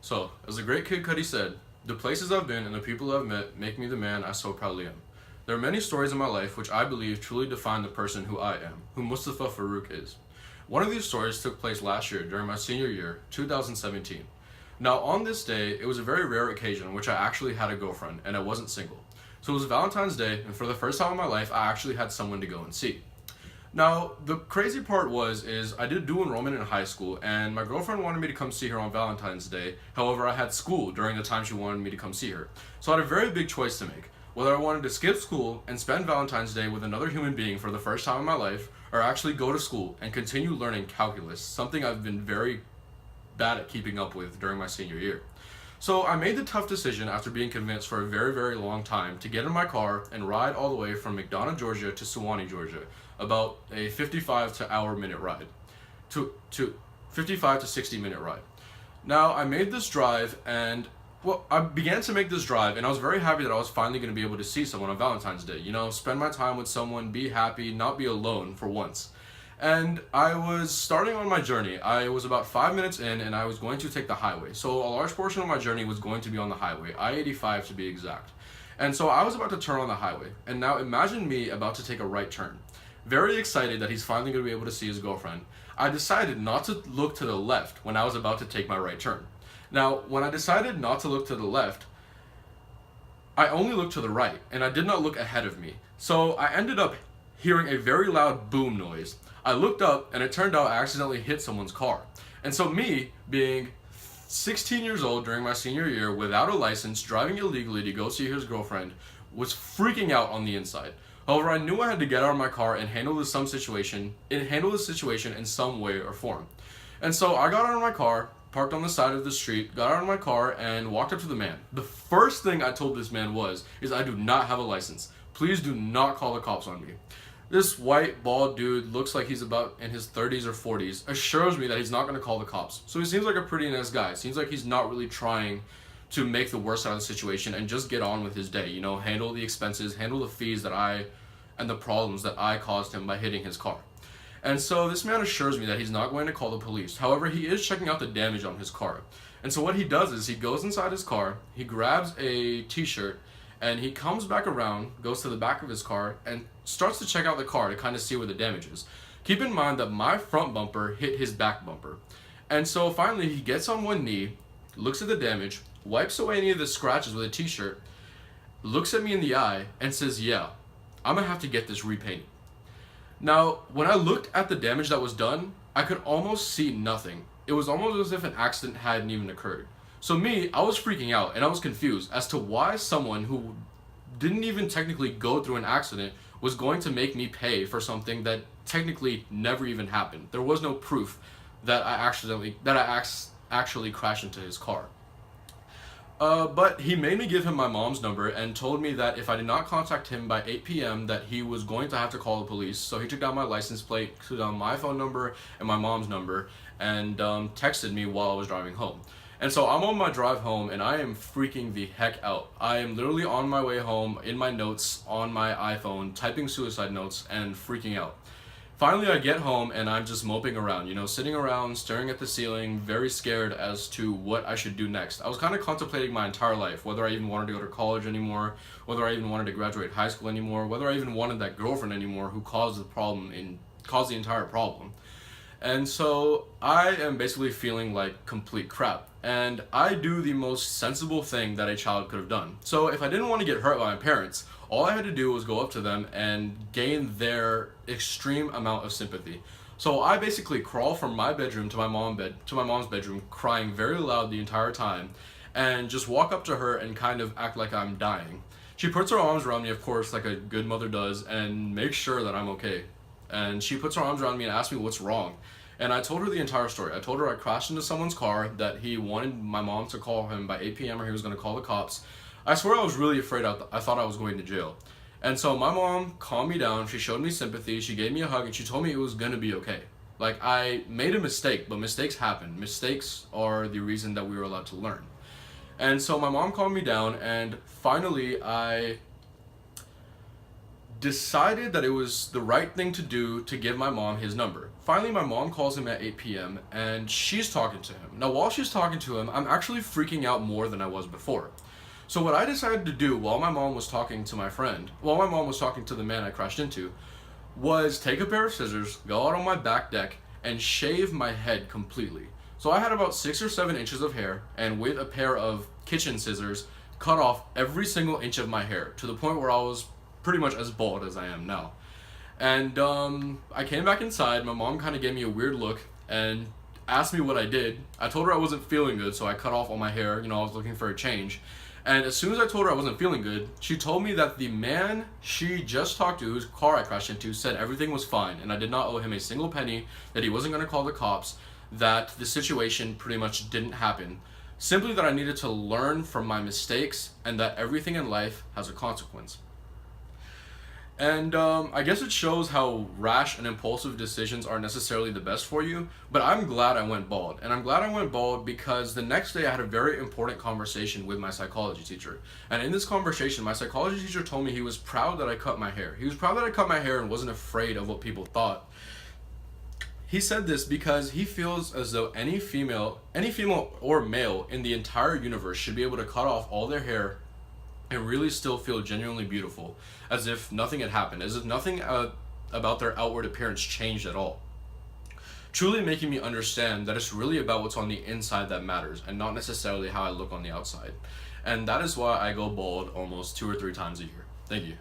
So, as the great Kid Cudi said, the places I've been and the people I've met make me the man I so proudly am. There are many stories in my life which I believe truly define the person who I am, who Mustafa Farouk is. One of these stories took place last year during my senior year, 2017. Now, on this day, it was a very rare occasion in which I actually had a girlfriend and I wasn't single. So it was Valentine's Day, and for the first time in my life, I actually had someone to go and see. Now, the crazy part is I did dual enrollment in high school, and my girlfriend wanted me to come see her on Valentine's Day. However, I had school during the time she wanted me to come see her. So I had a very big choice to make. Whether I wanted to skip school and spend Valentine's Day with another human being for the first time in my life, or actually go to school and continue learning calculus, something I've been very bad at keeping up with during my senior year. So I made the tough decision after being convinced for a very, very long time to get in my car and ride all the way from McDonough, Georgia to Suwanee, Georgia, about a 55 to hour minute ride, to 55 to 60 minute ride. Now I made this drive and I began to make this drive and I was very happy that I was finally going to be able to see someone on Valentine's Day. You know, spend my time with someone, be happy, not be alone for once. And I was starting on my journey. I was about 5 minutes in and I was going to take the highway. So a large portion of my journey was going to be on the highway, I-85 to be exact. And so I was about to turn on the highway. And now imagine me about to take a right turn. Very excited that he's finally going to be able to see his girlfriend. I decided not to look to the left when I was about to take my right turn. Now, when I decided not to look to the left, I only looked to the right and I did not look ahead of me. So I ended up hearing a very loud boom noise. I looked up and it turned out I accidentally hit someone's car. And so me, being 16 years old during my senior year without a license, driving illegally to go see his girlfriend, was freaking out on the inside. However, I knew I had to get out of my car and handle the situation in some way or form. And so I got out of my car, parked on the side of the street, got out of my car, and walked up to the man. The first thing I told this man is I do not have a license. Please do not call the cops on me. This white, bald dude looks like he's about in his 30s or 40s, assures me that he's not going to call the cops. So he seems like a pretty nice guy. Seems like he's not really trying to make the worst out of the situation and just get on with his day. You know, handle the expenses, handle the fees and the problems that I caused him by hitting his car. And so this man assures me that he's not going to call the police. However, he is checking out the damage on his car. And so what he does is he goes inside his car, he grabs a t-shirt, and he comes back around, goes to the back of his car, and starts to check out the car to kind of see where the damage is. Keep in mind that my front bumper hit his back bumper. And so finally he gets on one knee, looks at the damage, wipes away any of the scratches with a t-shirt, looks at me in the eye, and says, "Yeah, I'm gonna have to get this repainted." Now, when I looked at the damage that was done, I could almost see nothing. It was almost as if an accident hadn't even occurred. So me, I was freaking out and I was confused as to why someone who didn't even technically go through an accident was going to make me pay for something that technically never even happened. There was no proof that I actually crashed into his car. But he made me give him my mom's number and told me that if I did not contact him by 8 p.m. that he was going to have to call the police. So he took down my license plate, took down my phone number and my mom's number, and texted me while I was driving home. And so I'm on my drive home and I am freaking the heck out. I am literally on my way home in my notes on my iPhone, typing suicide notes and freaking out. Finally, I get home and I'm just moping around, you know, sitting around, staring at the ceiling, very scared as to what I should do next. I was kind of contemplating my entire life, whether I even wanted to go to college anymore, whether I even wanted to graduate high school anymore, whether I even wanted that girlfriend anymore who caused the entire problem. And so I am basically feeling like complete crap. And I do the most sensible thing that a child could have done. So if I didn't want to get hurt by my parents, all I had to do was go up to them and gain their extreme amount of sympathy. So I basically crawl from my bedroom to my mom's bedroom, crying very loud the entire time, and just walk up to her and kind of act like I'm dying. She puts her arms around me, of course, like a good mother does, and makes sure that I'm okay. And she puts her arms around me and asks me what's wrong. And I told her the entire story. I told her I crashed into someone's car, that he wanted my mom to call him by 8 p.m. or he was going to call the cops. I swear I was really afraid. I thought I was going to jail. And so my mom calmed me down. She showed me sympathy. She gave me a hug and she told me it was going to be okay. Like, I made a mistake, but mistakes happen. Mistakes are the reason that we were allowed to learn. And so my mom calmed me down and finally I decided that it was the right thing to do to give my mom his number. finally my mom calls him at 8 p.m. and she's talking to him. Now while she's talking to him, I'm actually freaking out more than I was before. So what I decided to do while my mom was talking to the man I crashed into, was take a pair of scissors, go out on my back deck, and shave my head completely. So I had about 6 or 7 inches of hair, and with a pair of kitchen scissors, cut off every single inch of my hair to the point where I was pretty much as bald as I am now. And I came back inside. My mom kind of gave me a weird look and asked me what I did. I told her I wasn't feeling good, so I cut off all my hair. I was looking for a change. And as soon as I told her I wasn't feeling good, she told me that the man she just talked to, whose car I crashed into, said everything was fine and I did not owe him a single penny, that he wasn't going to call the cops, that the situation pretty much didn't happen. Simply that I needed to learn from my mistakes and that everything in life has a consequence. And I guess it shows how rash and impulsive decisions aren't necessarily the best for you, but I'm glad I went bald. And I'm glad I went bald because the next day I had a very important conversation with my psychology teacher. And in this conversation, my psychology teacher told me he was proud that I cut my hair. He was proud that I cut my hair and wasn't afraid of what people thought. He said this because he feels as though any female or male in the entire universe should be able to cut off all their hair and really still feel genuinely beautiful, as if nothing had happened, as if nothing about their outward appearance changed at all. Truly making me understand that it's really about what's on the inside that matters, and not necessarily how I look on the outside. And that is why I go bald almost 2 or 3 times a year. Thank you.